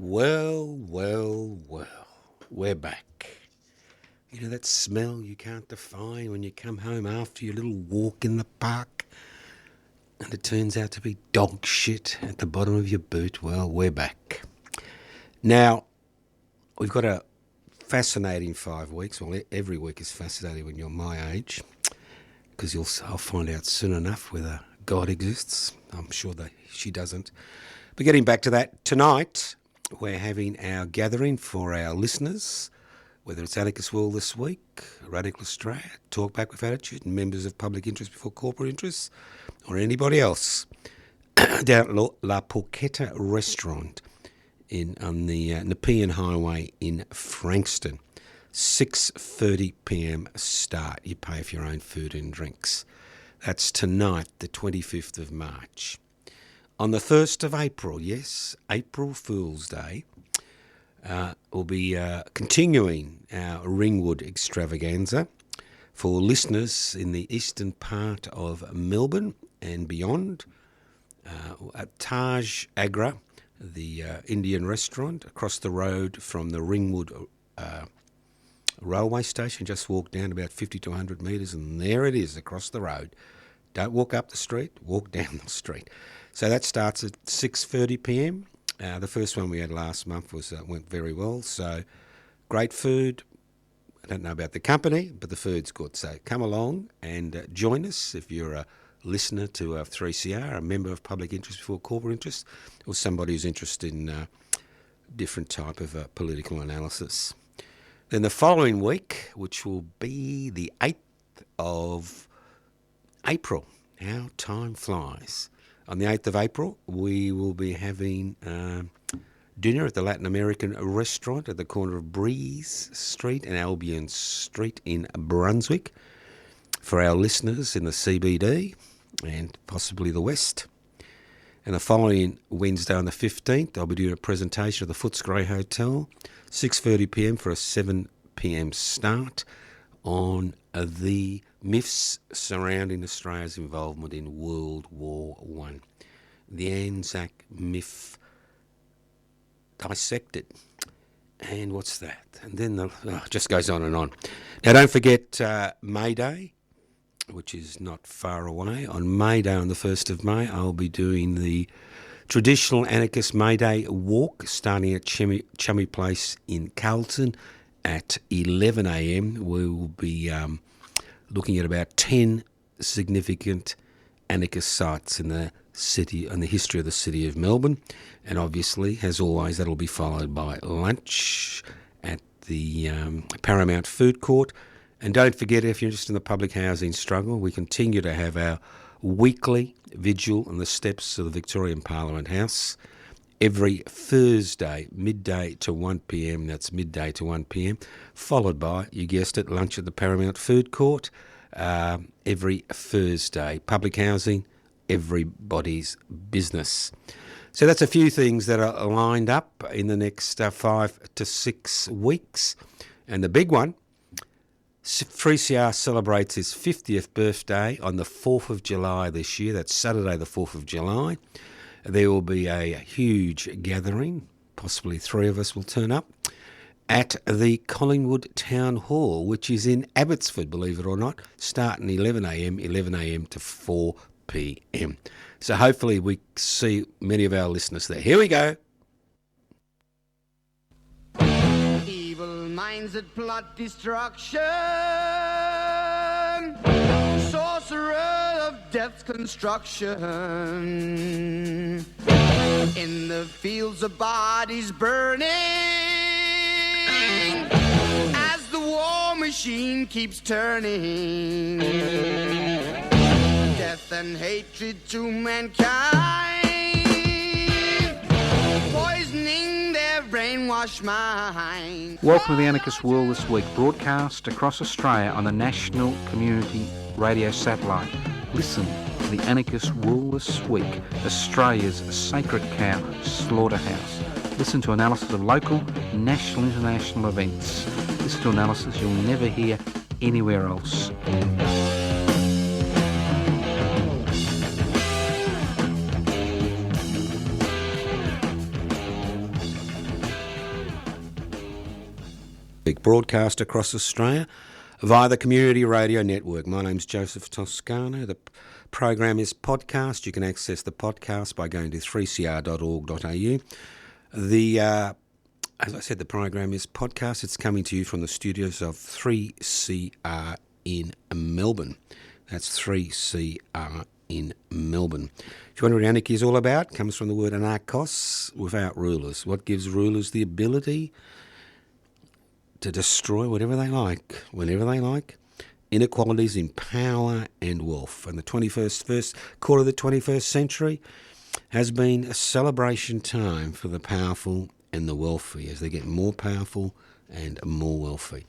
Well, we're back. You know that smell you can't define when you come home after your little walk in the park and it turns out to be dog shit at the bottom of your boot? Well, we're back. Now, we've got a fascinating 5 weeks. Well, every week is fascinating when you're my age, because I'll find out soon enough whether God exists. I'm sure that she doesn't. But getting back to that, tonight we're having our gathering for our listeners, whether it's Anarchist World This Week, Radical Australia, Talk Back with Attitude, members of public interest before corporate interests, or anybody else, down at La Porchetta Restaurant on the Nepean Highway in Frankston. 6:30 p.m. start. You pay for your own food and drinks. That's tonight, the 25th of March. On the 1st of April, yes, April Fool's Day, we'll be continuing our Ringwood extravaganza for listeners in the eastern part of Melbourne and beyond. At Taj Agra, the Indian restaurant across the road from the Ringwood railway station. Just walk down about 50 to 100 metres and there it is across the road. Don't walk up the street, walk down the street. So that starts at 6:30 p.m. The first one we had last month went very well. So great food. I don't know about the company, but the food's good. So come along and join us if you're a listener to 3CR, a member of public interest before corporate interest, or somebody who's interested in different type of political analysis. Then the following week, which will be the 8th of April, how time flies. On the 8th of April, we will be having dinner at the Latin American restaurant at the corner of Breeze Street and Albion Street in Brunswick for our listeners in the CBD and possibly the West. And the following Wednesday on the 15th, I'll be doing a presentation at the Footscray Hotel, 6:30 p.m. for a 7 p.m. start on the myths surrounding Australia's involvement in World War I. The Anzac myth dissected. And what's that? And then it just goes on and on. Now, don't forget May Day, which is not far away. On May Day, on the 1st of May, I'll be doing the traditional anarchist May Day walk starting at Chummy Place in Carlton at 11 a.m. We will be looking at about 10 significant anarchist sites in the city and the history of the city of Melbourne. And obviously, as always, that'll be followed by lunch at the Paramount Food Court. And don't forget, if you're interested in the public housing struggle, we continue to have our weekly vigil on the steps of the Victorian Parliament House every Thursday, midday to 1 p.m. That's midday to 1 p.m. Followed by, you guessed it, lunch at the Paramount Food Court every Thursday. Public housing, everybody's business. So that's a few things that are lined up in the next 5 to 6 weeks. And the big one, 3CR celebrates its 50th birthday on the 4th of July this year. That's Saturday the 4th of July. There will be a huge gathering, possibly 3 of us will turn up, at the Collingwood Town Hall, which is in Abbotsford, believe it or not, starting 11 a.m. to 4 p.m. So hopefully we see many of our listeners there. Here we go. Evil minds that plot destruction, sorcerer of death's construction, in the fields of bodies burning, as the war machine keeps turning, death and hatred to mankind, poisoning their brainwashed mind. Welcome to the Anarchist World This Week, broadcast across Australia on the National Community Radio Satellite. Listen to the Anarchist World This Week, Australia's sacred cow slaughterhouse. Listen to analysis of local, national, international events. Listen to analysis you'll never hear anywhere else. Big broadcast across Australia via the Community Radio Network. My name's Joseph Toscano. The program is podcast. You can access the podcast by going to 3cr.org.au. As I said, the program is podcast. It's coming to you from the studios of 3CR in Melbourne. That's 3CR in Melbourne. If you wonder what anarchy is all about, it comes from the word anarchos, without rulers. What gives rulers the ability to destroy whatever they like, whenever they like? Inequalities in power and wealth. And the first quarter of the 21st century has been a celebration time for the powerful and the wealthy as they get more powerful and more wealthy.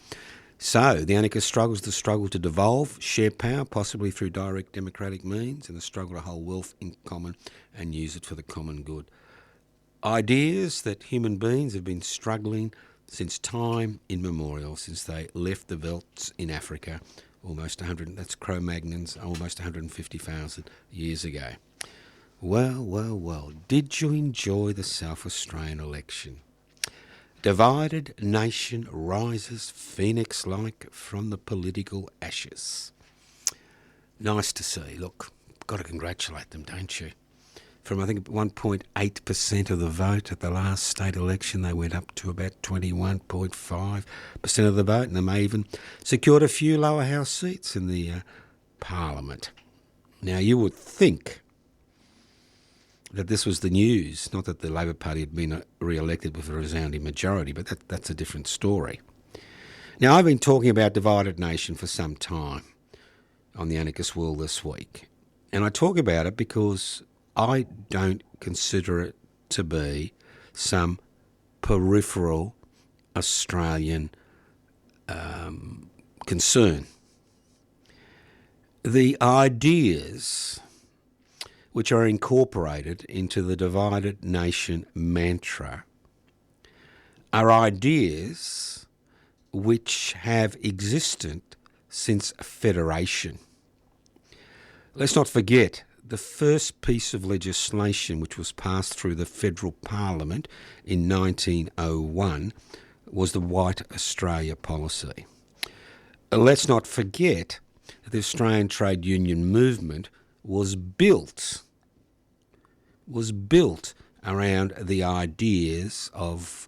So the anarchist struggle is the struggle to devolve, share power, possibly through direct democratic means, and the struggle to hold wealth in common and use it for the common good. Ideas that human beings have been struggling since time immemorial, since they left the velds in Africa, that's Cro-Magnons, almost 150,000 years ago. Well, did you enjoy the South Australian election? Divided nation rises phoenix-like from the political ashes. Nice to see. Look, got to congratulate them, don't you? From, I think, 1.8% of the vote at the last state election, they went up to about 21.5% of the vote, and they may even secured a few lower house seats in the parliament. Now, you would think that this was the news, not that the Labor Party had been re-elected with a resounding majority, but that's a different story. Now, I've been talking about divided nation for some time on the Anarchist World this week, and I talk about it because I don't consider it to be some peripheral Australian concern. The ideas which are incorporated into the divided nation mantra are ideas which have existed since federation. Let's not forget the first piece of legislation which was passed through the federal parliament in 1901 was the White Australia policy. Let's not forget that the Australian trade union movement was built around the ideas of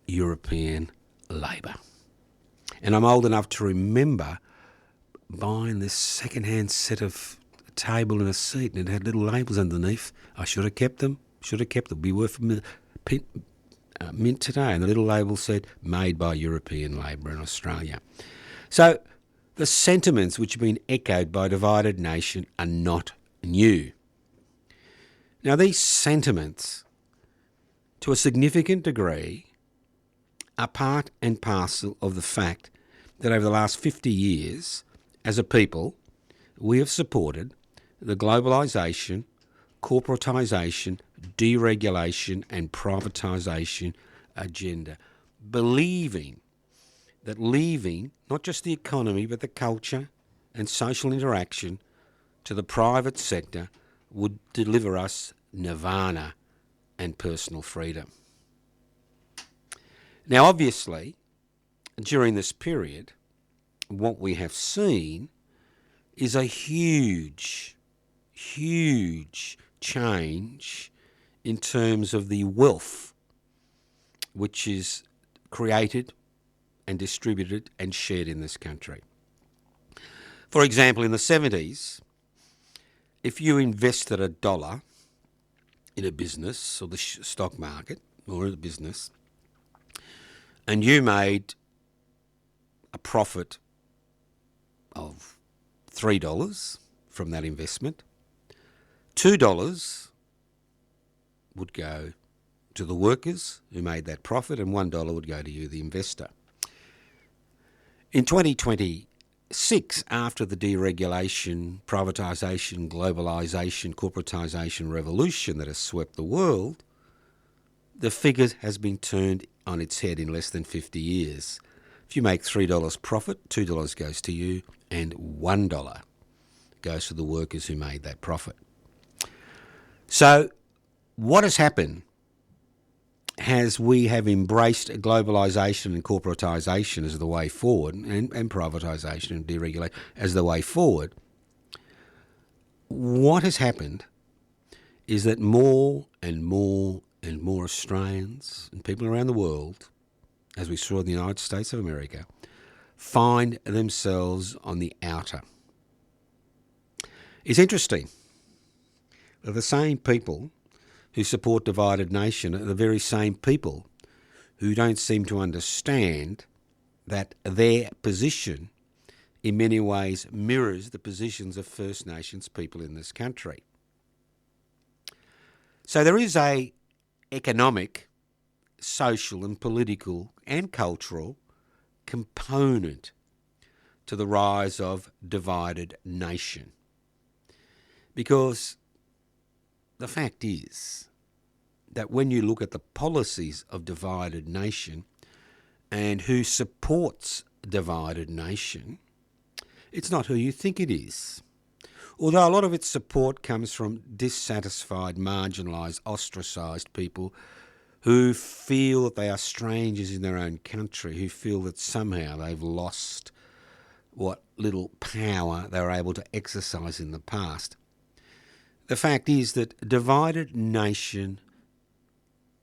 European labour. And I'm old enough to remember buying this second-hand set of a table and a seat, and it had little labels underneath. I should have kept them. Be worth mint today. And the little label said, made by European labour in Australia. So the sentiments which have been echoed by divided nation are not new. Now, these sentiments, to a significant degree, are part and parcel of the fact that over the last 50 years, as a people, we have supported the globalisation, corporatisation, deregulation and privatisation agenda, believing that leaving not just the economy but the culture and social interaction to the private sector would deliver us nirvana and personal freedom. Now, obviously, during this period, what we have seen is a huge change in terms of the wealth which is created and distributed and shared in this country. For example, in the 70s, if you invested $1 in a business or the stock market or a business, and you made a profit of $3 from that investment, $2 would go to the workers who made that profit, and $1 would go to you, the investor. In 2026, after the deregulation, privatisation, globalisation, corporatisation revolution that has swept the world, the figure has been turned on its head in less than 50 years. If you make $3 profit, $2 goes to you and $1 goes to the workers who made that profit. So what has happened as we have embraced globalisation and corporatisation as the way forward, and privatisation and deregulation as the way forward, what has happened is that more and more and more Australians and people around the world, as we saw in the United States of America, find themselves on the outer. It's interesting that the same people who support divided nation are the very same people who don't seem to understand that their position in many ways mirrors the positions of First Nations people in this country. So there is a economic, social and political and cultural component to the rise of divided nation. Because the fact is that when you look at the policies of divided nation and who supports divided nation, it's not who you think it is. Although a lot of its support comes from dissatisfied, marginalised, ostracised people who feel that they are strangers in their own country, who feel that somehow they've lost what little power they were able to exercise in the past. The fact is that divided nation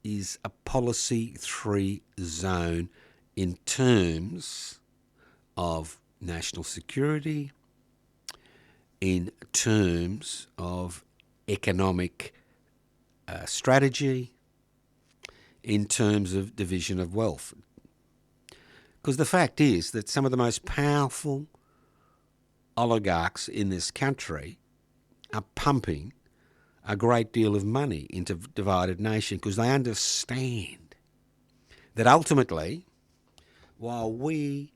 is a policy-free zone in terms of national security, in terms of economic strategy, in terms of division of wealth. Because the fact is that some of the most powerful oligarchs in this country are pumping a great deal of money into divided nation because they understand that ultimately, while we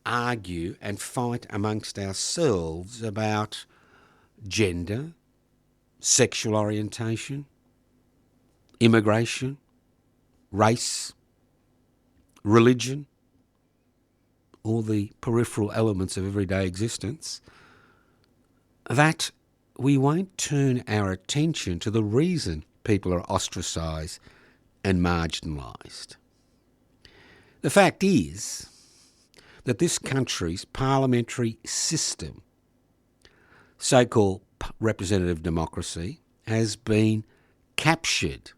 argue and fight amongst ourselves about gender, sexual orientation, immigration, race, religion, all the peripheral elements of everyday existence, that we won't turn our attention to the reason people are ostracised and marginalised. The fact is that this country's parliamentary system, so-called representative democracy, has been captured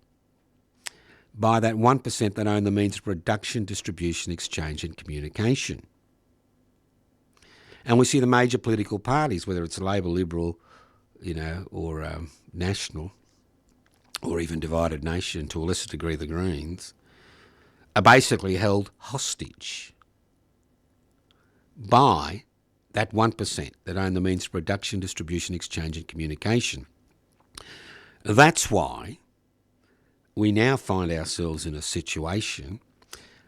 by that 1% that own the means of production, distribution, exchange and communication. And we see the major political parties, whether it's Labor, Liberal, or National, or even divided nation, to a lesser degree the Greens, are basically held hostage by that 1% that own the means of production, distribution, exchange and communication. That's why we now find ourselves in a situation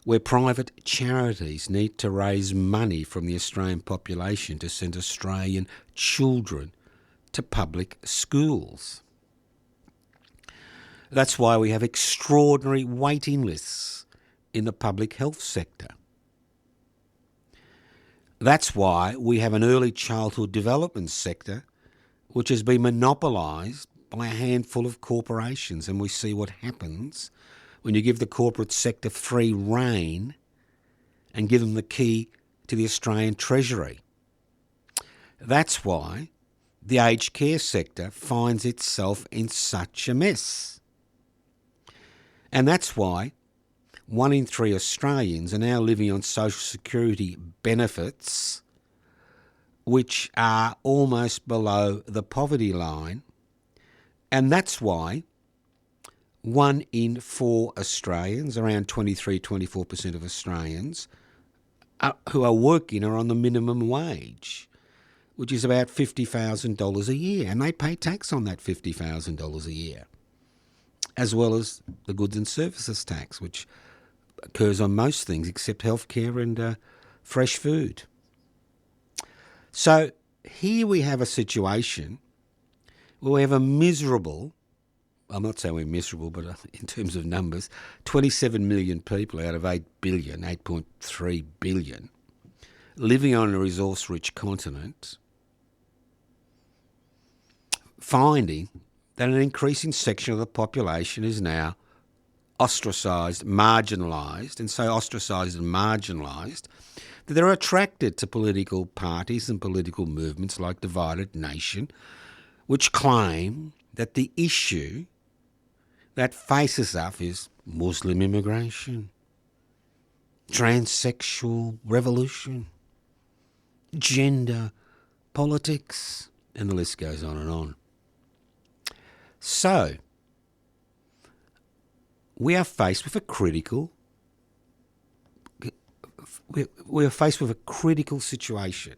where private charities need to raise money from the Australian population to send Australian children to public schools. That's why we have extraordinary waiting lists in the public health sector. That's why we have an early childhood development sector which has been monopolised by a handful of corporations, and we see what happens when you give the corporate sector free rein and give them the key to the Australian Treasury. That's why the aged care sector finds itself in such a mess. And that's why 1 in 3 Australians are now living on social security benefits which are almost below the poverty line. And that's why 1 in 4 Australians, around 24% of Australians, who are working are on the minimum wage, which is about $50,000 a year, and they pay tax on that $50,000 a year, as well as the goods and services tax, which occurs on most things except healthcare and fresh food. So here we have a situation where we have a miserable, I'm not saying we're miserable, but in terms of numbers, 27 million people out of 8 billion, 8.3 billion, living on a resource-rich continent, finding that an increasing section of the population is now ostracised, marginalised, and so ostracised and marginalised that they're attracted to political parties and political movements like Divided Nation, which claim that the issue that faces us is Muslim immigration, transsexual revolution, gender politics, and the list goes on and on. So, we are faced with a critical situation.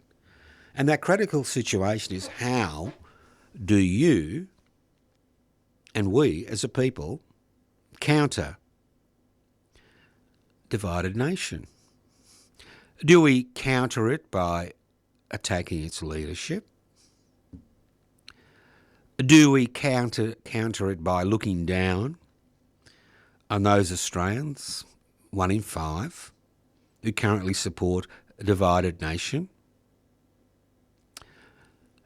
And that critical situation is, how do you and we as a people counter Divided Nation? Do we counter it by attacking its leadership? Do we counter it by looking down on those Australians, 1 in 5, who currently support a Divided Nation?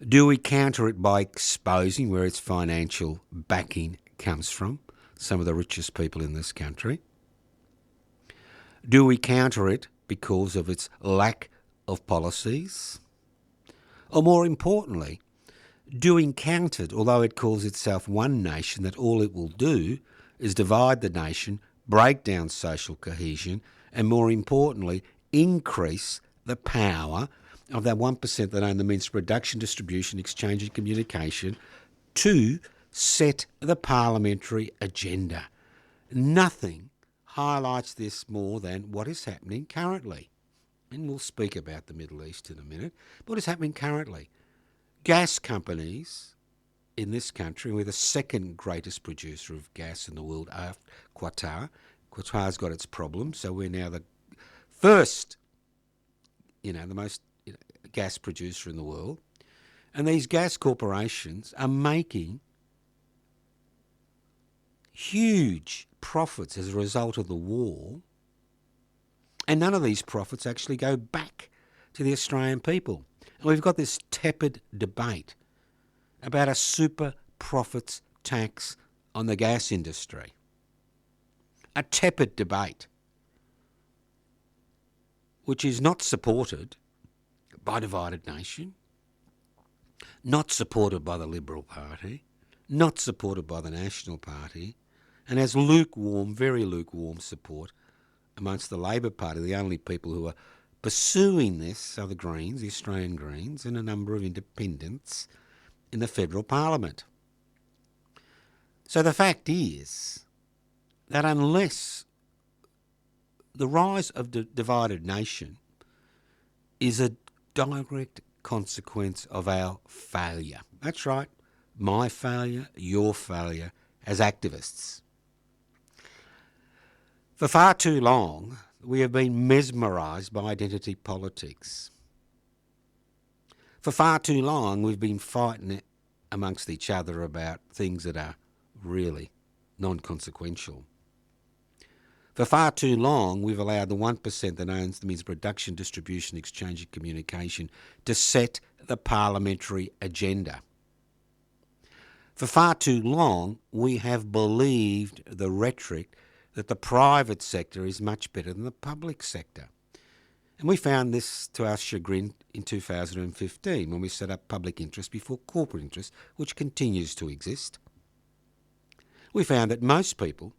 Do we counter it by exposing where its financial backing comes from, some of the richest people in this country? Do we counter it because of its lack of policies? Or more importantly, do we counter it, although it calls itself one nation, that all it will do is divide the nation, break down social cohesion, and more importantly, increase the power of that 1% that own the means of production, distribution, exchange and communication to set the parliamentary agenda? Nothing highlights this more than what is happening currently. And we'll speak about the Middle East in a minute. What is happening currently? Gas companies in this country, we're the second greatest producer of gas in the world after Qatar. Qatar's got its problems, so we're now the first, the most gas producer in the world. And these gas corporations are making huge profits as a result of the war, and none of these profits actually go back to the Australian people. And we've got this tepid debate about a super profits tax on the gas industry. A tepid debate which is not supported by Divided Nation, not supported by the Liberal Party, not supported by the National Party, and has lukewarm, very lukewarm support amongst the Labor Party. The only people who are pursuing this are the Greens, the Australian Greens, and a number of independents in the federal parliament. So the fact is that unless the rise of the Divided Nation is a direct consequence of our failure. That's right, my failure, your failure as activists. For far too long, we have been mesmerised by identity politics. For far too long, we've been fighting amongst each other about things that are really non-consequential. For far too long, we've allowed the 1% that owns the means of production, distribution, exchange and communication to set the parliamentary agenda. For far too long, we have believed the rhetoric that the private sector is much better than the public sector. And we found this to our chagrin in 2015 when we set up public interest before corporate interest, which continues to exist. We found that most people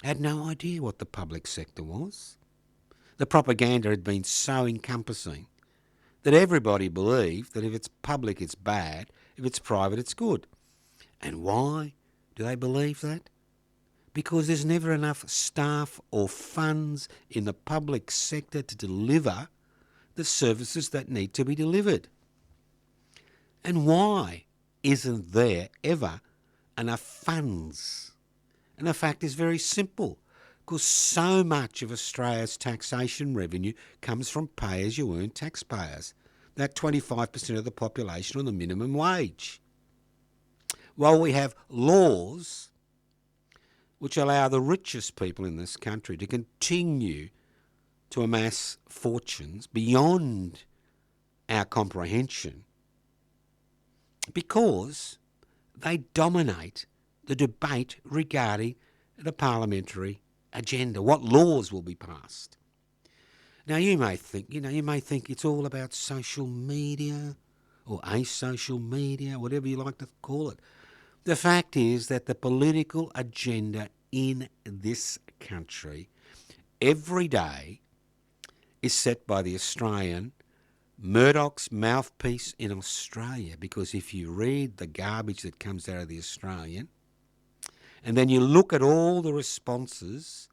had no idea what the public sector was. The propaganda had been so encompassing that everybody believed that if it's public it's bad, if it's private it's good. And why do they believe that? Because there's never enough staff or funds in the public sector to deliver the services that need to be delivered. And why isn't there ever enough funds? And the fact is very simple, because so much of Australia's taxation revenue comes from pay-as-you-earn taxpayers, that 25% of the population on the minimum wage. While we have laws which allow the richest people in this country to continue to amass fortunes beyond our comprehension, because they dominate the debate regarding the parliamentary agenda, what laws will be passed. Now you may think it's all about social media or asocial media, whatever you like to call it. The fact is that the political agenda in this country every day is set by the Australian, Murdoch's mouthpiece in Australia, because if you read the garbage that comes out of the Australian, and then you look at all the responses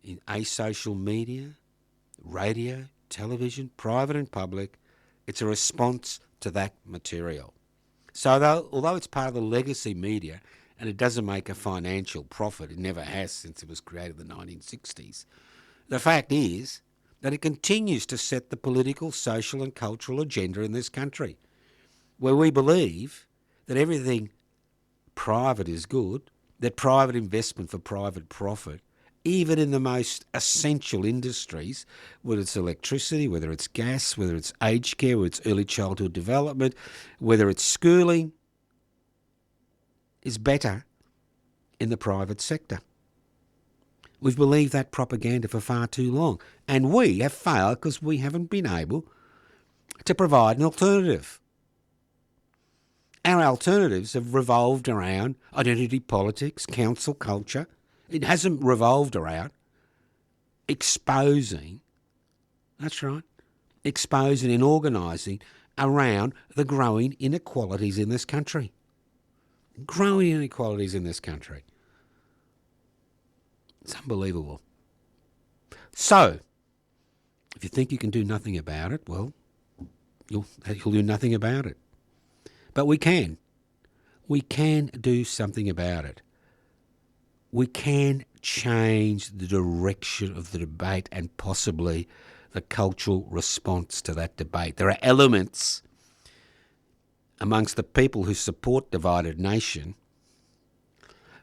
in asocial media, radio, television, private and public, it's a response to that material. So although it's part of the legacy media and it doesn't make a financial profit, it never has since it was created in the 1960s, the fact is that it continues to set the political, social and cultural agenda in this country, where we believe that everything private is good, that private investment for private profit, even in the most essential industries, whether it's electricity, whether it's gas, whether it's aged care, whether it's early childhood development, whether it's schooling, is better in the private sector. We've believed that propaganda for far too long, and we have failed because we haven't been able to provide an alternative. Our alternatives have revolved around identity politics, council culture. It hasn't revolved around exposing, that's right, exposing and organising around the growing inequalities in this country. Growing inequalities in this country. It's unbelievable. So, if you think you can do nothing about it, well, you'll do nothing about it. But we can. We can do something about it. We can change the direction of the debate and possibly the cultural response to that debate. There are elements amongst the people who support divided nation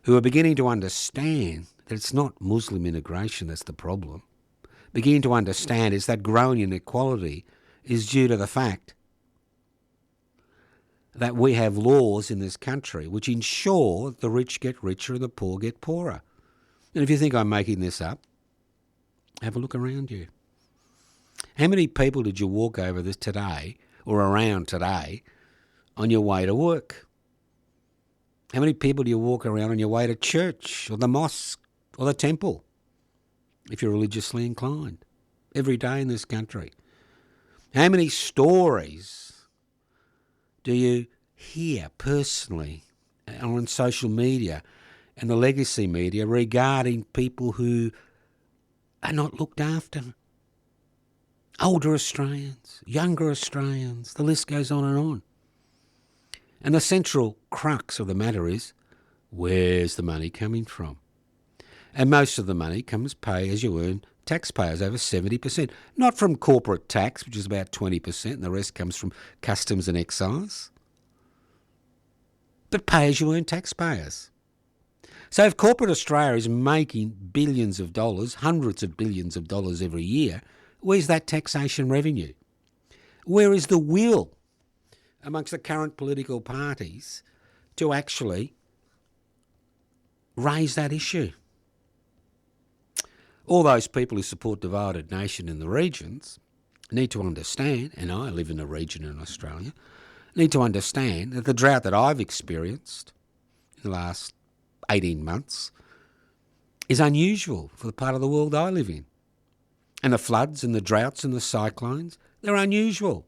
who are beginning to understand that it's not Muslim immigration that's the problem. Beginning to understand is that growing inequality is due to the fact that we have laws in this country which ensure that the rich get richer and the poor get poorer. And if you think I'm making this up, have a look around you. How many people did you walk over this today or around today on your way to work? How many people do you walk around on your way to church or the mosque or the temple, if you're religiously inclined, every day in this country? How many stories do you hear personally or on social media and the legacy media regarding people who are not looked after? Older Australians, younger Australians, the list goes on and on. And the central crux of the matter is, where's the money coming from? And most of the money comes pay as you earn taxpayers, over 70%. Not from corporate tax, which is about 20%, and the rest comes from customs and excise. But pay as you earn taxpayers. So if corporate Australia is making billions of dollars, hundreds of billions of dollars every year, where's that taxation revenue? Where is the will amongst the current political parties to actually raise that issue? All those people who support divided nation in the regions need to understand, and I live in a region in Australia, need to understand that the drought that I've experienced in the last 18 months is unusual for the part of the world I live in. And the floods and the droughts and the cyclones, they're unusual.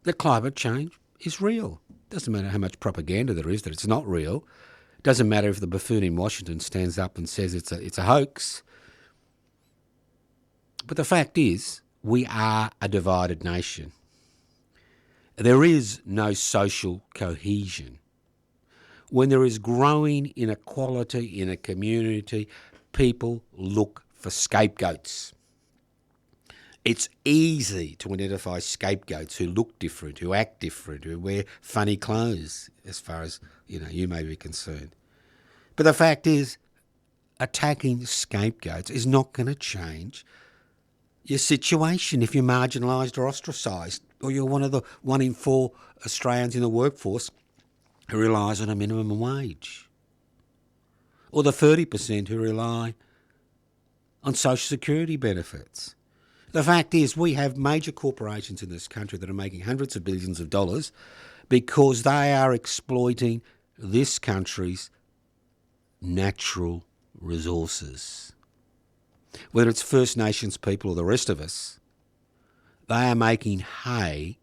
The climate change is real. Doesn't matter how much propaganda there is that it's not real. Doesn't matter if the buffoon in Washington stands up and says it's a hoax. But the fact is, we are a divided nation. There is no social cohesion. When there is growing inequality in a community, people look for scapegoats. It's easy to identify scapegoats who look different, who act different, who wear funny clothes, as far as you may be concerned. But the fact is, attacking scapegoats is not going to change your situation if you're marginalised or ostracised, or you're one of the 1 in 4 Australians in the workforce who relies on a minimum wage, or the 30% who rely on social security benefits. The fact is we have major corporations in this country that are making hundreds of billions of dollars because they are exploiting this country's natural resources. Whether it's First Nations people or the rest of us, they are making hay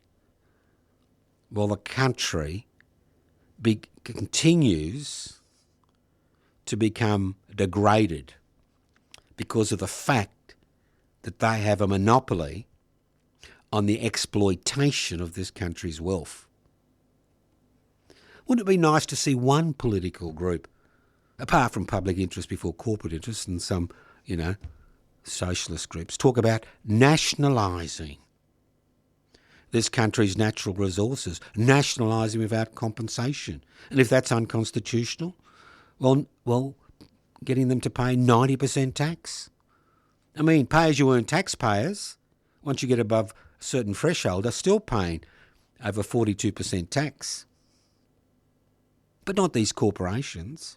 while the country continues to become degraded because of the fact that they have a monopoly on the exploitation of this country's wealth. Wouldn't it be nice to see one political group, apart from public interest before corporate interest and some, socialist groups, talk about nationalising this country's natural resources, nationalising without compensation? And if that's unconstitutional, well, getting them to pay 90% tax. I mean, pay-as-you-earn taxpayers, once you get above a certain threshold, are still paying over 42% tax. But not these corporations.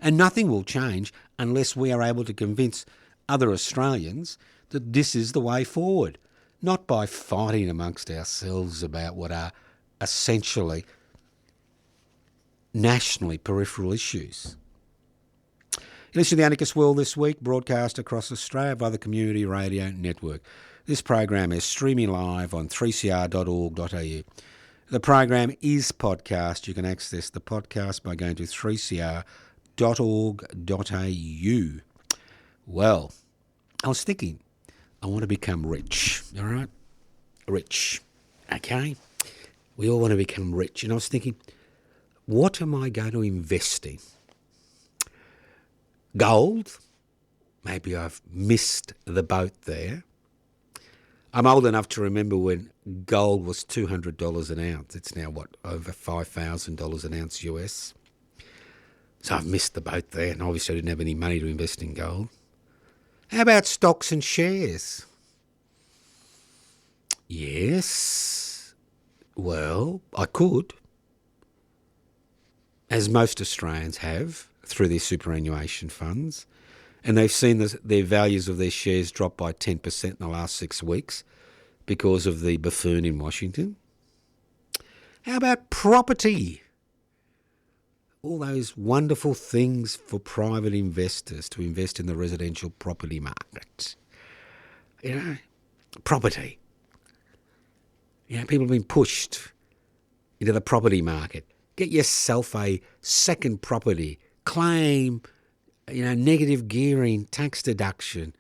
And nothing will change unless we are able to convince other Australians that this is the way forward, not by fighting amongst ourselves about what are essentially nationally peripheral issues. You listen to The Anarchist World This Week, broadcast across Australia by the Community Radio Network. This program is streaming live on 3cr.org.au. The program is podcast. You can access the podcast by going to 3cr.org.au. Well, I was thinking, I want to become rich, all right? Rich, okay? We all want to become rich. And I was thinking, what am I going to invest in? Gold? Maybe I've missed the boat there. I'm old enough to remember when gold was $200 an ounce. It's now, over $5,000 an ounce US. So I've missed the boat there, and obviously I didn't have any money to invest in gold. How about stocks and shares? Yes. Well, I could, as most Australians have, through their superannuation funds, and they've seen their values of their shares drop by 10% in the last 6 weeks because of the buffoon in Washington. How about property? All those wonderful things for private investors to invest in the residential property market. Property. People have been pushed into the property market. Get yourself a second property. Claim, negative gearing, tax deduction.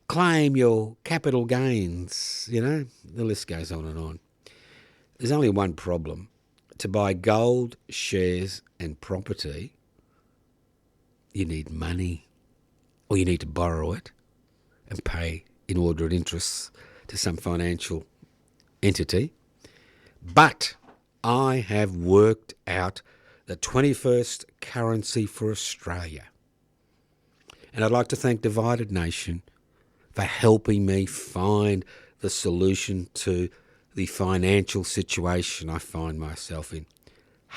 Claim your capital gains, the list goes on and on. There's only one problem. To buy gold, shares and property, you need money, or you need to borrow it and pay inordinate interest to some financial entity. But I have worked out the 21st currency for Australia. And I'd like to thank Divided Nation for helping me find the solution to the financial situation I find myself in.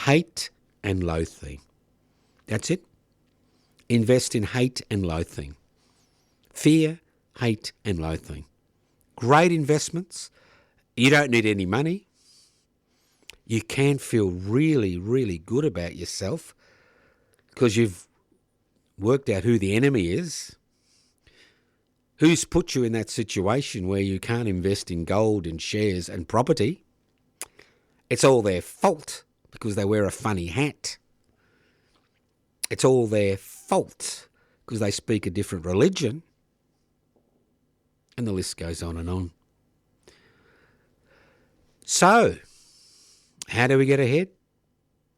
Hate and loathing. That's it. Invest in hate and loathing. Fear, hate and loathing. Great investments. You don't need any money. You can feel really, really good about yourself because you've worked out who the enemy is. Who's put you in that situation where you can't invest in gold and shares and property? It's all their fault because they wear a funny hat. It's all their fault because they speak a different religion. And the list goes on and on. So, how do we get ahead?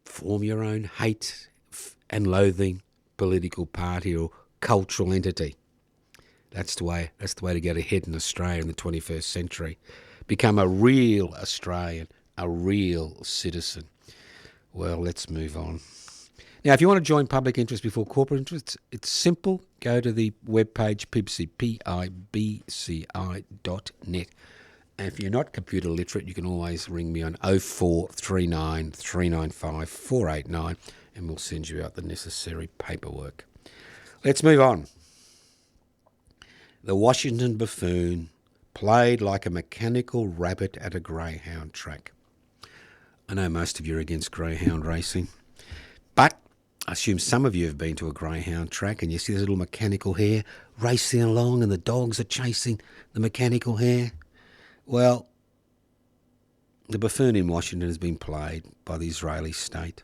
Form your own hate and loathing political party or cultural entity. That's the way to get ahead in Australia in the 21st century. Become a real Australian, a real citizen. Well, let's move on. Now, if you want to join public interest before corporate interest, it's simple. Go to the webpage pibci.net. And if you're not computer literate, you can always ring me on 0439 395 489 and we'll send you out the necessary paperwork. Let's move on. The Washington Buffoon played like a mechanical rabbit at a greyhound track. I know most of you are against greyhound racing, but I assume some of you have been to a greyhound track and you see this little mechanical hare racing along and the dogs are chasing the mechanical hare. Well, the buffoon in Washington has been played by the Israeli state.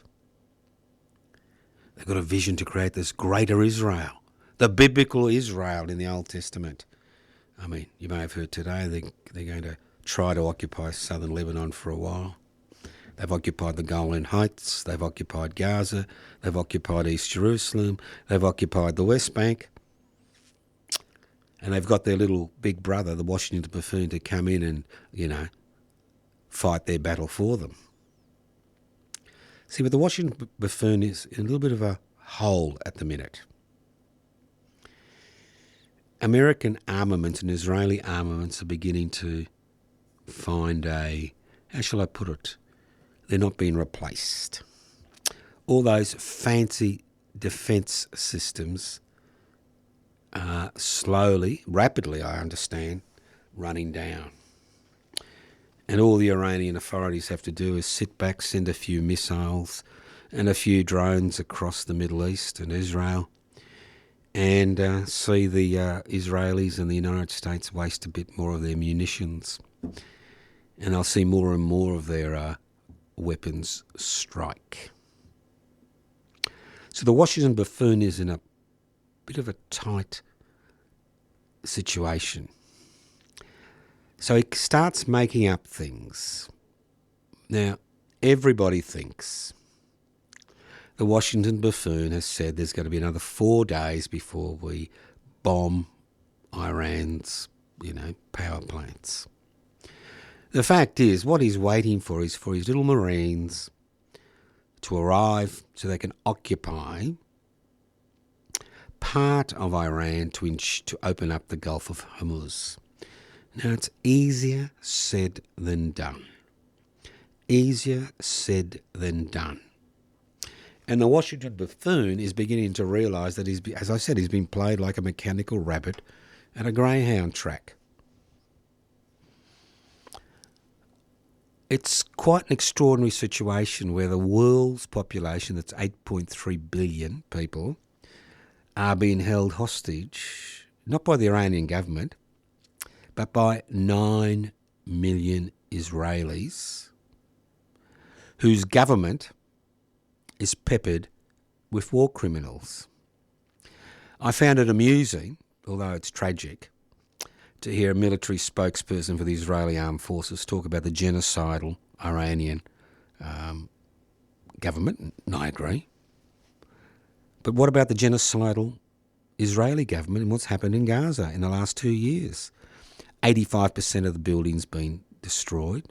They've got a vision to create this greater Israel, the biblical Israel in the Old Testament. I mean, you may have heard today they're going to try to occupy southern Lebanon for a while. They've occupied the Golan Heights, they've occupied Gaza, they've occupied East Jerusalem, they've occupied the West Bank, and they've got their little big brother, the Washington Buffoon, to come in and, fight their battle for them. See, but the Washington Buffoon is in a little bit of a hole at the minute. American armaments and Israeli armaments are beginning to find how shall I put it? They're not being replaced. All those fancy defence systems are slowly, rapidly, I understand, running down. And all the Iranian authorities have to do is sit back, send a few missiles and a few drones across the Middle East and Israel, and see the Israelis and the United States waste a bit more of their munitions. And I'll see more and more of their weapons strike. So the Washington Buffoon is in a bit of a tight situation. So he starts making up things. Now, everybody thinks the Washington Buffoon has said there's going to be another 4 days before we bomb Iran's, power plants. The fact is, what he's waiting for is for his little Marines to arrive so they can occupy part of Iran to open up the Gulf of Hormuz. Now, it's easier said than done. Easier said than done. And the Washington Buffoon is beginning to realise that, as I said, he's been played like a mechanical rabbit at a greyhound track. It's quite an extraordinary situation where the world's population, that's 8.3 billion people, are being held hostage, not by the Iranian government, but by 9 million Israelis whose government is peppered with war criminals. I found it amusing, although it's tragic, to hear a military spokesperson for the Israeli Armed Forces talk about the genocidal Iranian government, and I agree. But what about the genocidal Israeli government and what's happened in Gaza in the last 2 years? 85% of the buildings being destroyed,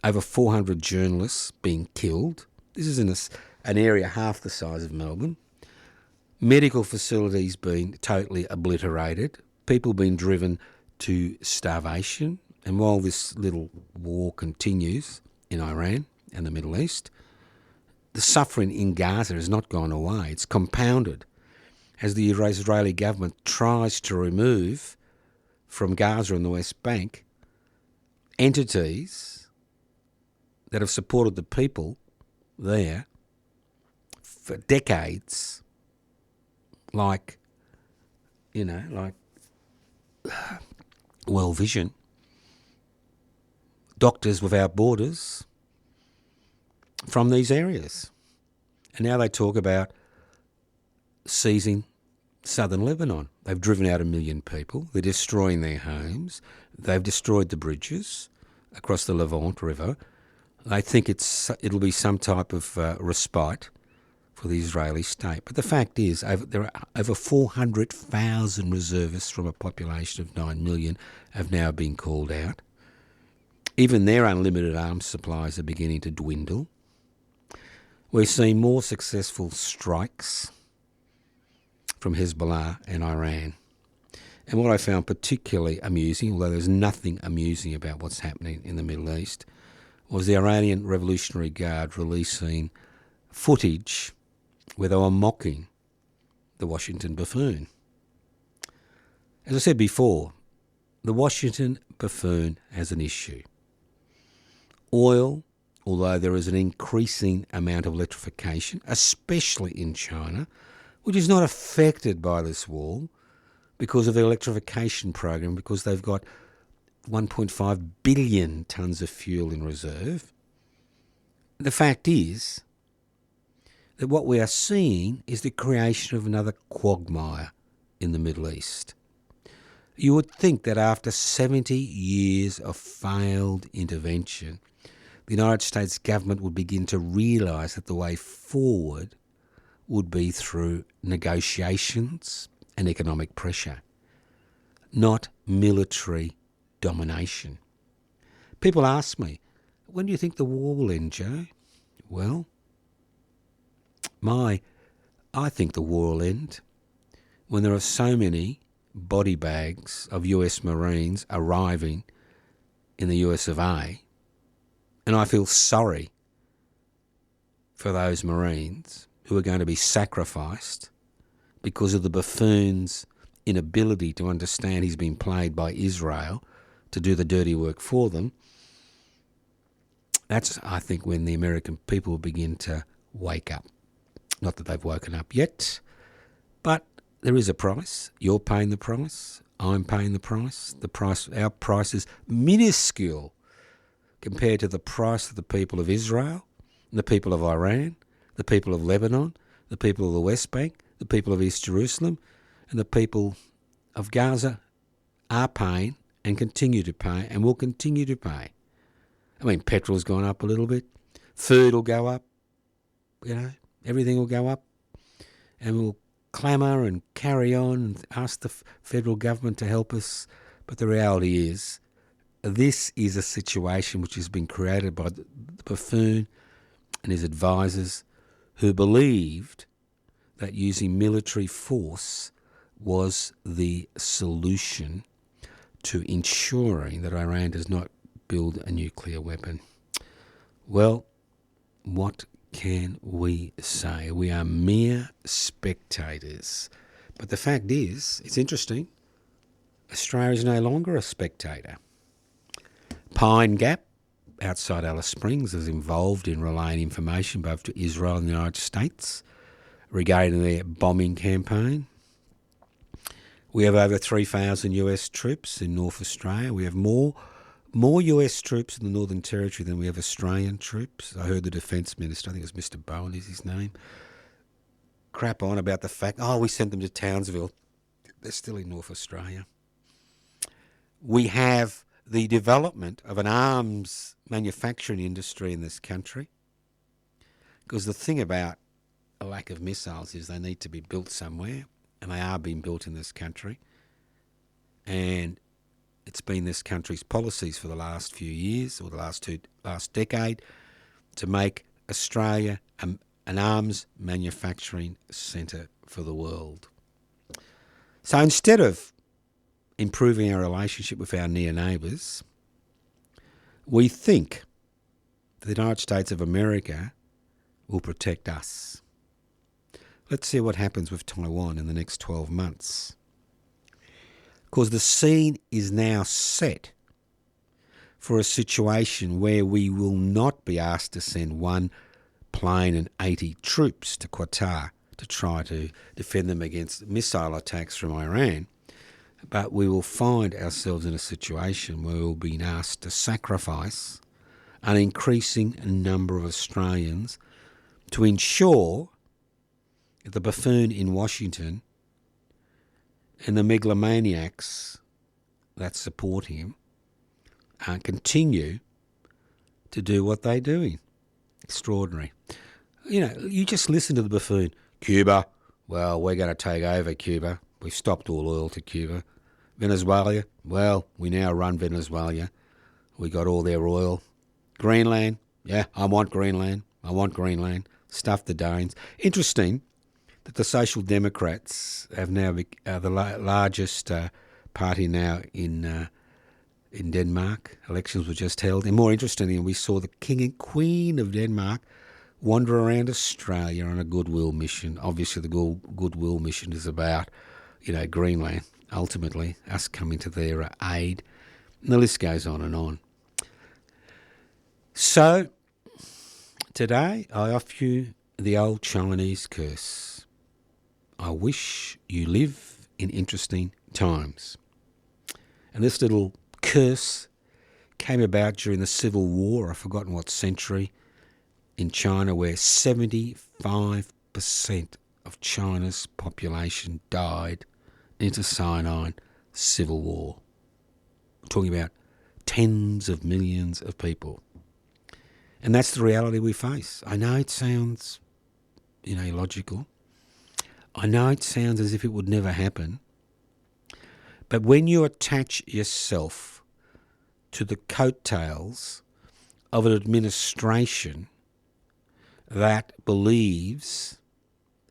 over 400 journalists being killed. This is in an area half the size of Melbourne. Medical facilities being totally obliterated, people being driven to starvation. And while this little war continues in Iran and the Middle East, the suffering in Gaza has not gone away. It's compounded as the Israeli government tries to remove from Gaza and the West Bank entities that have supported the people there for decades, like World Vision, Doctors Without Borders, from these areas. And now they talk about seizing southern Lebanon. They've driven out 1 million people. They're destroying their homes. They've destroyed the bridges across the Levant River. They think it'll be some type of respite for the Israeli state. But the fact is, there are over 400,000 reservists from a population of 9 million have now been called out. Even their unlimited arms supplies are beginning to dwindle. We're seeing more successful strikes from Hezbollah and Iran. And what I found particularly amusing, although there's nothing amusing about what's happening in the Middle East, was the Iranian Revolutionary Guard releasing footage where they were mocking the Washington Buffoon. As I said before, the Washington Buffoon has an issue. Oil, although there is an increasing amount of electrification, especially in China, which is not affected by this war because of the electrification program, because they've got 1.5 billion tonnes of fuel in reserve. The fact is that what we are seeing is the creation of another quagmire in the Middle East. You would think that after 70 years of failed intervention, the United States government would begin to realise that the way forward would be through negotiations and economic pressure, not military domination. People ask me, when do you think the war will end, Joe? Well, I think the war will end when there are so many body bags of US Marines arriving in the US of A, and I feel sorry for those Marines who are going to be sacrificed because of the buffoon's inability to understand he's been played by Israel to do the dirty work for them. That's, I think, when the American people will begin to wake up. Not that they've woken up yet, but there is a price. You're paying the price. I'm paying the price. Our price is minuscule compared to the price of the people of Israel, the people of Iran, the people of Lebanon, the people of the West Bank, the people of East Jerusalem, and the people of Gaza are paying and continue to pay and will continue to pay. I mean, petrol's gone up a little bit. Food will go up. Everything will go up. And we'll clamour and carry on and ask the federal government to help us. But the reality is, this is a situation which has been created by the buffoon and his advisors, who believed that using military force was the solution to ensuring that Iran does not build a nuclear weapon. Well, what can we say? We are mere spectators. But the fact is, it's interesting, Australia is no longer a spectator. Pine Gap, outside Alice Springs, is involved in relaying information both to Israel and the United States regarding their bombing campaign. We have over 3,000 US troops in North Australia. We have more US troops in the Northern Territory than we have Australian troops. I heard the Defence Minister, I think it was Mr Bowen is his name, crap on about the fact, we sent them to Townsville. They're still in North Australia. We have the development of an arms manufacturing industry in this country, because the thing about a lack of missiles is they need to be built somewhere, and they are being built in this country. And it's been this country's policies for the last few years, or the last decade, to make Australia an arms manufacturing centre for the world. So instead of improving our relationship with our near neighbours, we think that the United States of America will protect us. Let's see what happens with Taiwan in the next 12 months. Because the scene is now set for a situation where we will not be asked to send one plane and 80 troops to Qatar to try to defend them against missile attacks from Iran, but we will find ourselves in a situation where we'll be asked to sacrifice an increasing number of Australians to ensure that the buffoon in Washington and the megalomaniacs that support him continue to do what they're doing. Extraordinary. You just listen to the buffoon. Cuba, well, we're going to take over Cuba. We've stopped all oil to Cuba. Venezuela, well, we now run Venezuela. We got all their oil. Greenland, yeah, I want Greenland. Stuff the Danes. Interesting that the Social Democrats have now the largest party now in Denmark. Elections were just held. And more interestingly, we saw the King and Queen of Denmark wander around Australia on a goodwill mission. Obviously, the goodwill mission is about, Greenland, ultimately, us coming to their aid. And the list goes on and on. So, today I offer you the old Chinese curse. I wish you live in interesting times. And this little curse came about during the Civil War, I've forgotten what century, in China, where 75% of China's population died in a cyanide civil war. We're talking about tens of millions of people. And that's the reality we face. I know it sounds, illogical. I know it sounds as if it would never happen. But when you attach yourself to the coattails of an administration that believes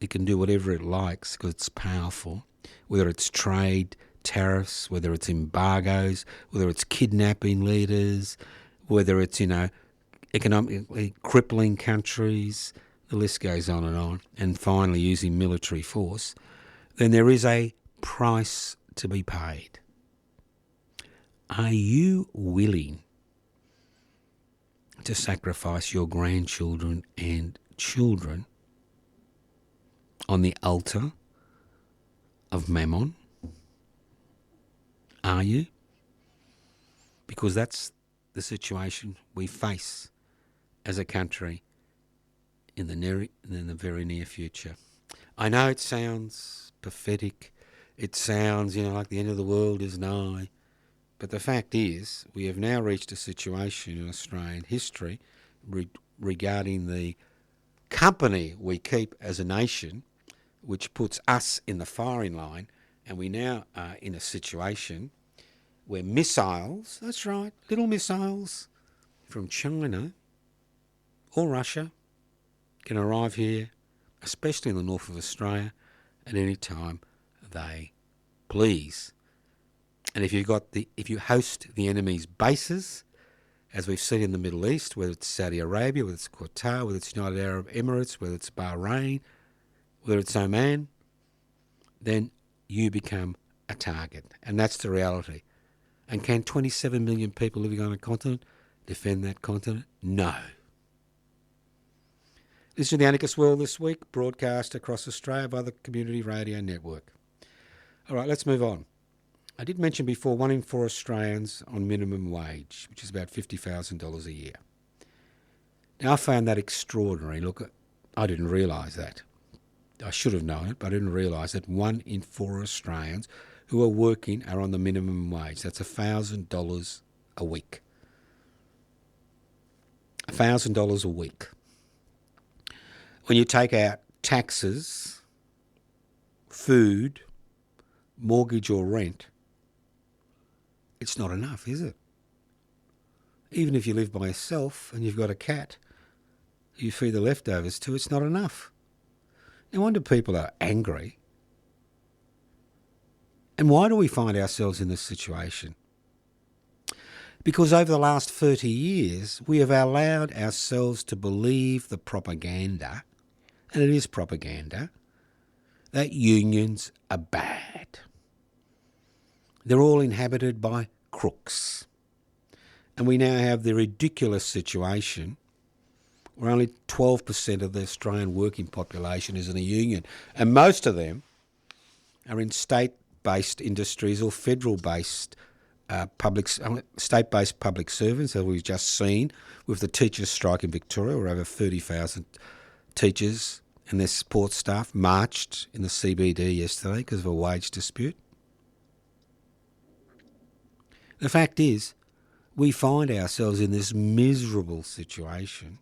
it can do whatever it likes because it's powerful, whether it's trade, tariffs, whether it's embargoes, whether it's kidnapping leaders, whether it's, economically crippling countries, the list goes on, and finally using military force, then there is a price to be paid. Are you willing to sacrifice your grandchildren and children on the altar of Mammon? Are you? Because that's the situation we face as a country in the very near future. I know it sounds pathetic. It sounds, like the end of the world is nigh. But the fact is, we have now reached a situation in Australian history regarding the company we keep as a nation, which puts us in the firing line, and we now are in a situation where missiles, that's right, little missiles from China or Russia can arrive here, especially in the north of Australia, at any time they please. And if you host the enemy's bases, as we've seen in the Middle East, whether it's Saudi Arabia, whether it's Qatar, whether it's United Arab Emirates, whether it's Bahrain, whether it's Oman, then you become a target. And that's the reality. And can 27 million people living on a continent defend that continent? No. This is the Anarchist World This Week, broadcast across Australia by the Community Radio Network. All right, let's move on. I did mention before 1 in 4 Australians on minimum wage, which is about $50,000 a year. Now, I found that extraordinary. Look, I didn't realise that. I should have known it, but I didn't realise that 1 in 4 Australians who are working are on the minimum wage. That's $1,000 a week. $1,000 a week. When you take out taxes, food, mortgage or rent, it's not enough, is it? Even if you live by yourself and you've got a cat you feed the leftovers to, it's not enough. No wonder people are angry. And why do we find ourselves in this situation? Because over the last 30 years, we have allowed ourselves to believe the propaganda, and it is propaganda, that unions are bad. They're all inhabited by crooks. And we now have the ridiculous situation where only 12% of the Australian working population is in a union. And most of them are in state-based industries or federal-based state-based public servants, as we've just seen with the teachers' strike in Victoria, where over 30,000 teachers and their support staff marched in the CBD yesterday because of a wage dispute. The fact is, we find ourselves in this miserable situation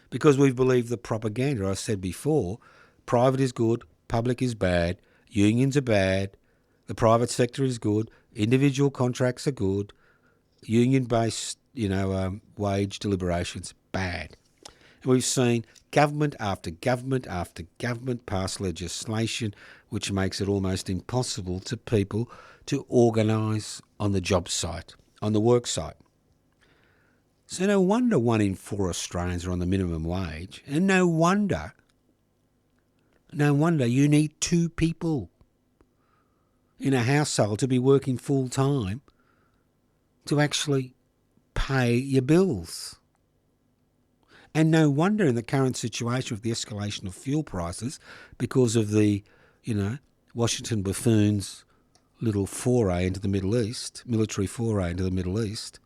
because we've believed the propaganda. I said before, private is good, public is bad, unions are bad, the private sector is good, individual contracts are good, union-based, wage deliberations, bad. And we've seen government after government after government pass legislation which makes it almost impossible to people to organise on the job site, on the work site. So no wonder 1 in 4 Australians are on the minimum wage, and no wonder you need 2 people in a household to be working full time to actually pay your bills. And no wonder in the current situation with the escalation of fuel prices, because of the, Washington Buffoon's little foray into the Middle East, military foray into the Middle East,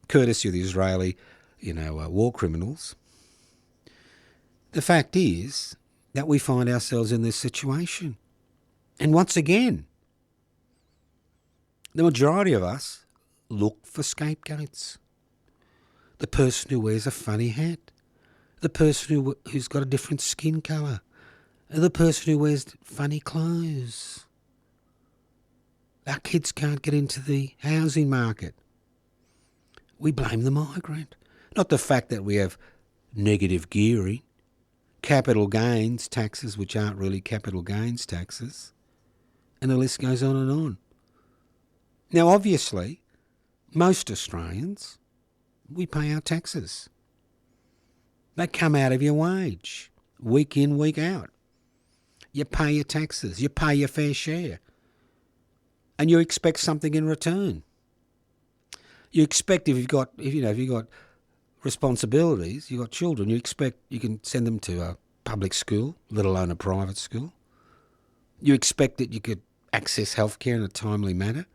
courtesy of the Israeli, war criminals. The fact is that we find ourselves in this situation. And once again, the majority of us look for scapegoats. The person who wears a funny hat, the person who's got a different skin colour, and the person who wears funny clothes. Our kids can't get into the housing market. We blame the migrant, not the fact that we have negative gearing, capital gains taxes which aren't really capital gains taxes, and the list goes on and on. Now, obviously, most Australians, we pay our taxes. They come out of your wage, week in, week out. You pay your taxes, you pay your fair share, and you expect something in return. You expect if you've got responsibilities, you've got children, you expect you can send them to a public school, let alone a private school. You expect that you could access healthcare in a timely manner.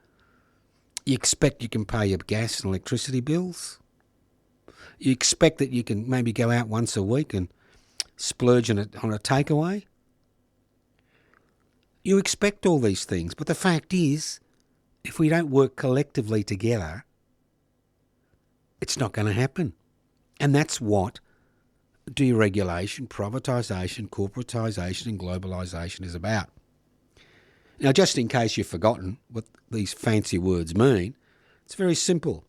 You expect you can pay your gas and electricity bills. You expect that you can maybe go out once a week and splurge on a takeaway. You expect all these things, but the fact is, if we don't work collectively together, it's not going to happen. And that's what deregulation, privatisation, corporatisation and globalisation is about. Now, just in case you've forgotten what these fancy words mean, it's very simple.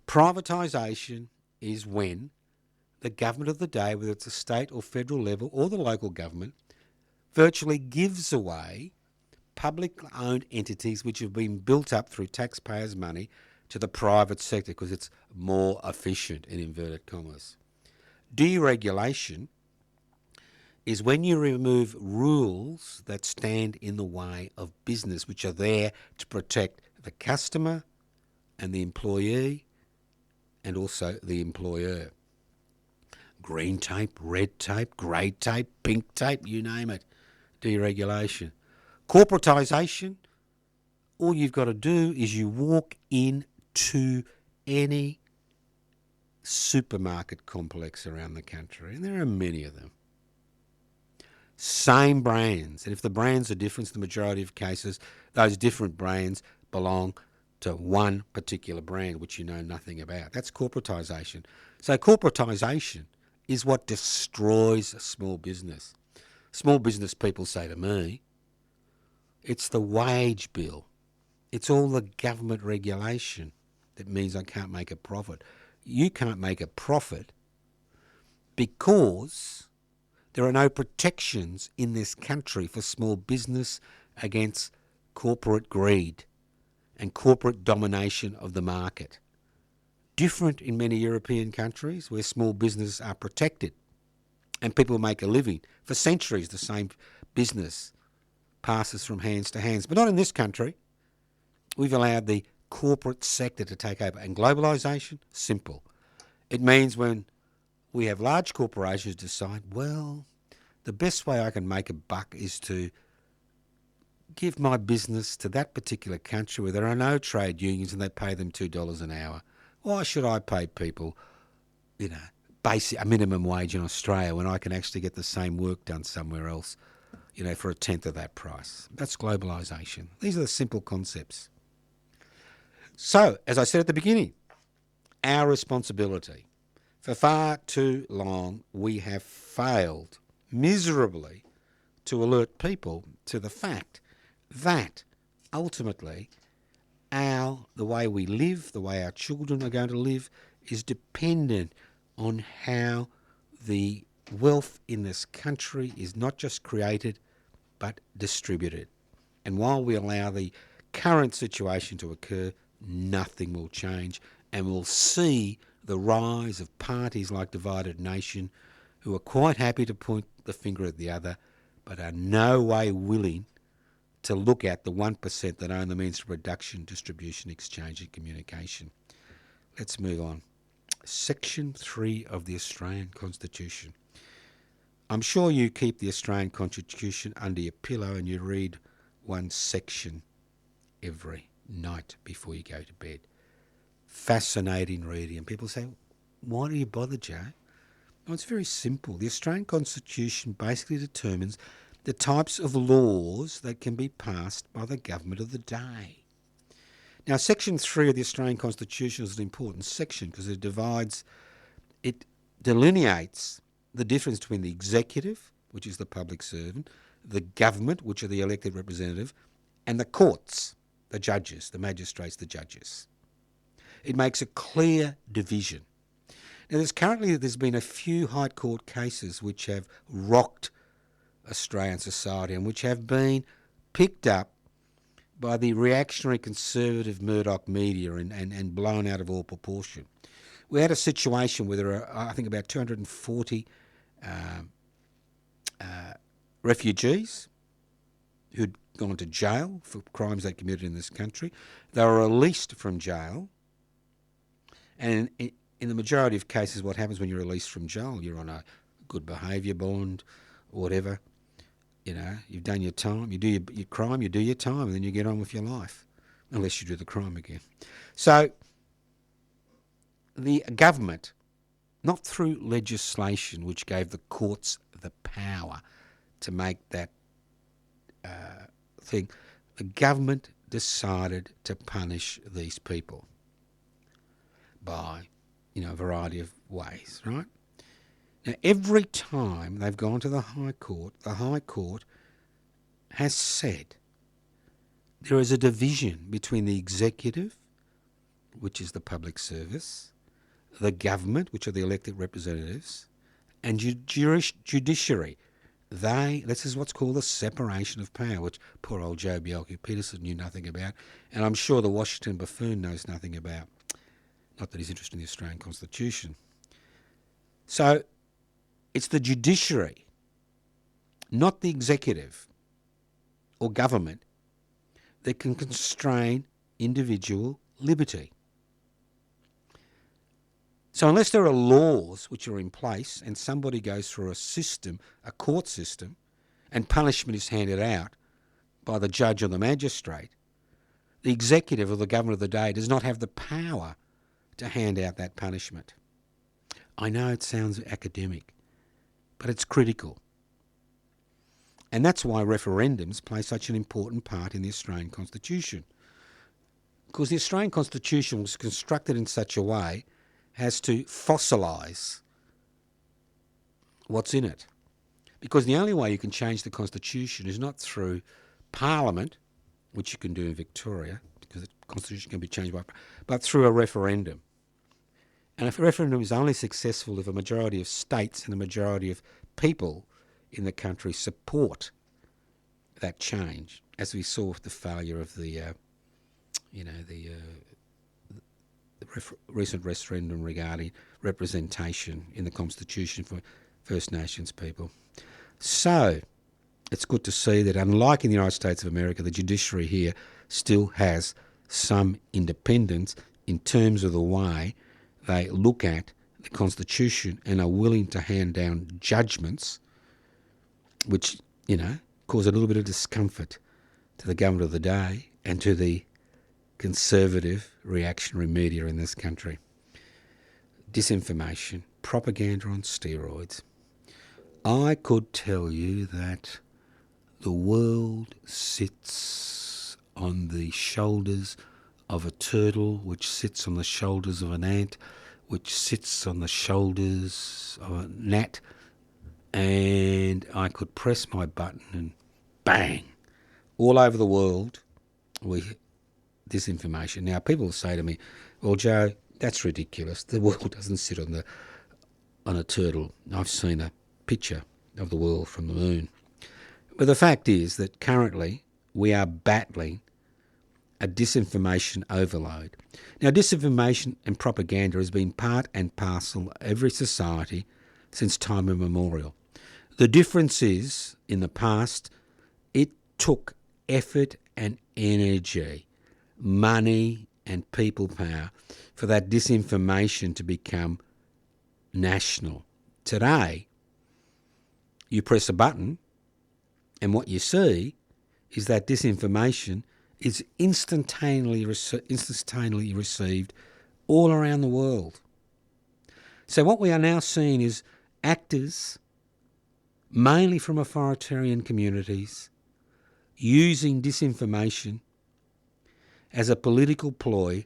Privatisation is when the government of the day, whether it's a state or federal level or the local government, virtually gives away public-owned entities which have been built up through taxpayers' money to the private sector because it's more efficient, in inverted commas. Deregulation is when you remove rules that stand in the way of business, which are there to protect the customer and the employee and also the employer. Green tape, red tape, grey tape, pink tape, you name it. Deregulation. Corporatisation, all you've got to do is you walk into any supermarket complex around the country, and there are many of them. Same brands, and if the brands are different, in the majority of cases, those different brands belong to one particular brand which you know nothing about. That's corporatisation. So corporatisation is what destroys a small business. Small business people say to me, it's the wage bill. It's all the government regulation that means I can't make a profit. You can't make a profit because there are no protections in this country for small business against corporate greed and corporate domination of the market. Different in many European countries where small businesses are protected and people make a living. For centuries, the same business passes from hands to hands. But not in this country. We've allowed the corporate sector to take over. And globalisation, simple. It means when we have large corporations decide, well, the best way I can make a buck is to give my business to that particular country where there are no trade unions and they pay them $2 an hour. Why should I pay people, a minimum wage in Australia when I can actually get the same work done somewhere else, for a tenth of that price? That's globalisation. These are the simple concepts. So, as I said at the beginning, our responsibility. For far too long, we have failed miserably to alert people to the fact that ultimately the way we live, the way our children are going to live, is dependent on how the wealth in this country is not just created but distributed. And while we allow the current situation to occur, nothing will change, and we'll see the rise of parties like Divided Nation, who are quite happy to point the finger at the other, but are no way willing to look at the 1% that own the means of production, distribution, exchange and communication. Let's move on. Section 3 of the Australian Constitution. I'm sure you keep the Australian Constitution under your pillow and you read one section every night before you go to bed. Fascinating reading. And people say, why do you bother, Joe? Well, it's very simple. The Australian Constitution basically determines the types of laws that can be passed by the government of the day. Now, Section 3 of the Australian Constitution is an important section because it delineates the difference between the executive, which is the public servant, the government, which are the elected representative, and the courts, the judges, the magistrates, the judges. It makes a clear division. Now, there's been a few High Court cases which have rocked Australian society and which have been picked up by the reactionary conservative Murdoch media and blown out of all proportion. We had a situation where there are, I think, about 240 refugees who'd gone to jail for crimes they committed in this country. They were released from jail, and in the majority of cases, what happens when you're released from jail, you're on a good behaviour bond or whatever. You know, you've done your time, you do your crime, you do your time, and then you get on with your life, unless you do the crime again. So the government, not through legislation which gave the courts the power to make that thing, the government decided to punish these people by, a variety of ways, right? Now, every time they've gone to the High Court has said there is a division between the executive, which is the public service, the government, which are the elected representatives, and judiciary. This is what's called the separation of power, which poor old Joe Bjelke-Petersen knew nothing about, and I'm sure the Washington Buffoon knows nothing about. Not that he's interested in the Australian Constitution. So it's the judiciary, not the executive or government, that can constrain individual liberty. So unless there are laws which are in place and somebody goes through a system, a court system, and punishment is handed out by the judge or the magistrate, the executive or the government of the day does not have the power to hand out that punishment. I know it sounds academic, but it's critical. And that's why referendums play such an important part in the Australian Constitution. Because the Australian Constitution was constructed in such a way as to fossilise what's in it. Because the only way you can change the Constitution is not through Parliament, which you can do in Victoria, because the Constitution can be changed but through a referendum. And if a referendum is only successful if a majority of states and a majority of people in the country support that change, as we saw with the failure of the recent referendum regarding representation in the Constitution for First Nations people. So it's good to see that, unlike in the United States of America, the judiciary here still has some independence in terms of the way they look at the Constitution and are willing to hand down judgments which, cause a little bit of discomfort to the government of the day and to the conservative reactionary media in this country. Disinformation, propaganda on steroids. I could tell you that the world sits on the shoulders of a turtle, which sits on the shoulders of an ant, which sits on the shoulders of a gnat, and I could press my button and bang, all over the world, disinformation. Now, people say to me, well, Joe, that's ridiculous. The world doesn't sit on a turtle. I've seen a picture of the world from the moon. But the fact is that currently we are battling a disinformation overload. Now, disinformation and propaganda has been part and parcel of every society since time immemorial. The difference is, in the past, it took effort and energy, money and people power for that disinformation to become national. Today, you press a button and what you see is that disinformation is instantaneously received all around the world. So what we are now seeing is actors, mainly from authoritarian communities, using disinformation as a political ploy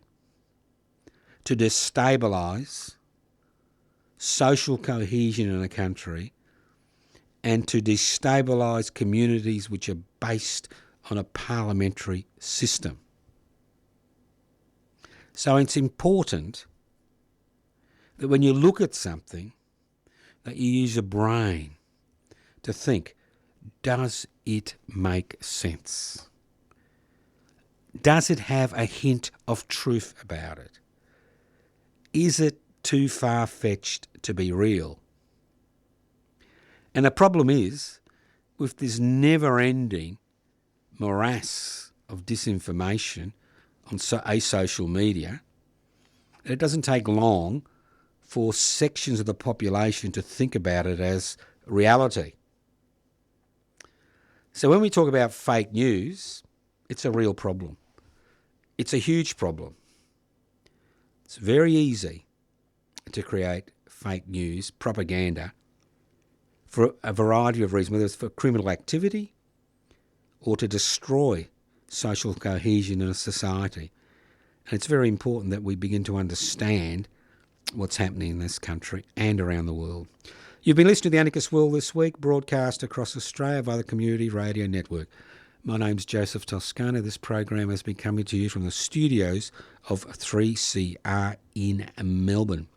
to destabilise social cohesion in a country and to destabilise communities which are based on a parliamentary system. So it's important that when you look at something, that you use your brain to think, does it make sense? Does it have a hint of truth about it? Is it too far-fetched to be real? And the problem is, with this never-ending morass of disinformation on social media, it doesn't take long for sections of the population to think about it as reality. So when we talk about fake news, it's a real problem. It's a huge problem. It's very easy to create fake news, propaganda, for a variety of reasons, whether it's for criminal activity or to destroy social cohesion in a society. And it's very important that we begin to understand what's happening in this country and around the world. You've been listening to The Anarchist World This Week, broadcast across Australia via the Community Radio Network. My name's Joseph Toscano. This program has been coming to you from the studios of 3CR in Melbourne.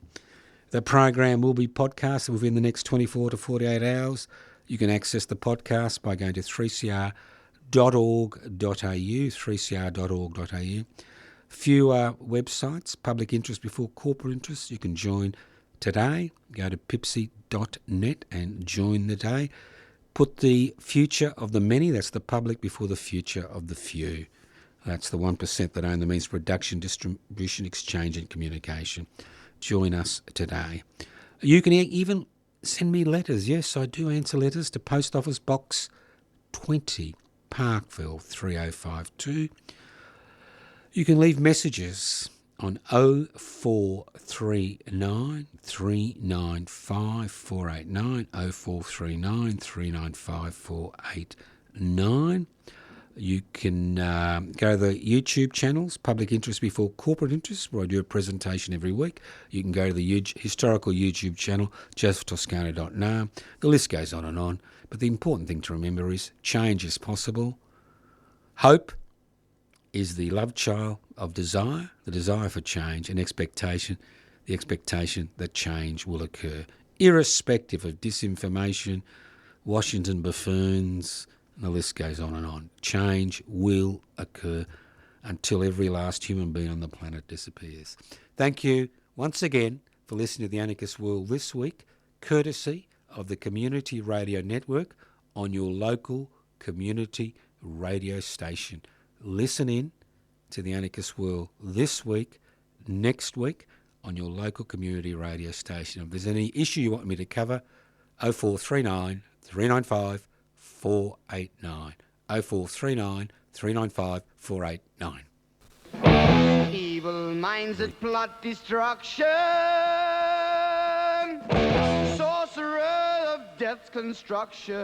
The program will be podcasted within the next 24 to 48 hours. You can access the podcast by going to 3cr.org.au, 3cr.org.au. Few websites, public interest before corporate interest. You can join today. Go to pipsy.net and join the day. Put the future of the many, that's the public, before the future of the few. That's the 1% that own the means of production, distribution, exchange and communication. Join us today. You can even send me letters. Yes, I do answer letters to Post Office Box 20, Parkville 3052. You can leave messages on 0439 395 489, 0439 395 489. You can go to the YouTube channels, Public Interest Before Corporate Interest, where I do a presentation every week. You can go to the historical YouTube channel, josephtoscano.com. The list goes on and on. But the important thing to remember is change is possible. Hope is the love child of desire, the desire for change, and expectation, the expectation that change will occur, irrespective of disinformation, Washington Buffoons, and the list goes on and on. Change will occur until every last human being on the planet disappears. Thank you once again for listening to The Anarchist World This Week, courtesy of the Community Radio Network on your local community radio station. Listen in to The Anarchist World this week, next week, on your local community radio station. If there's any issue you want me to cover, 0439 395 489. 0439 395 489. Evil minds that plot destruction, sorcerer of death's construction.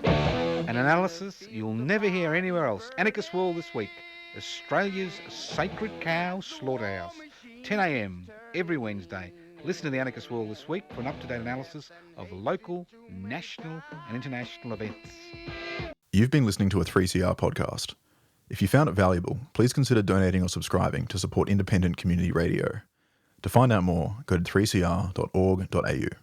An analysis you'll never hear anywhere else. Anarchist World This Week, Australia's sacred cow slaughterhouse. 10 a.m. every Wednesday. Listen to The Anarchist World This Week for an up-to-date analysis of local, national and international events. You've been listening to a 3CR podcast. If you found it valuable, please consider donating or subscribing to support independent community radio. To find out more, go to 3cr.org.au.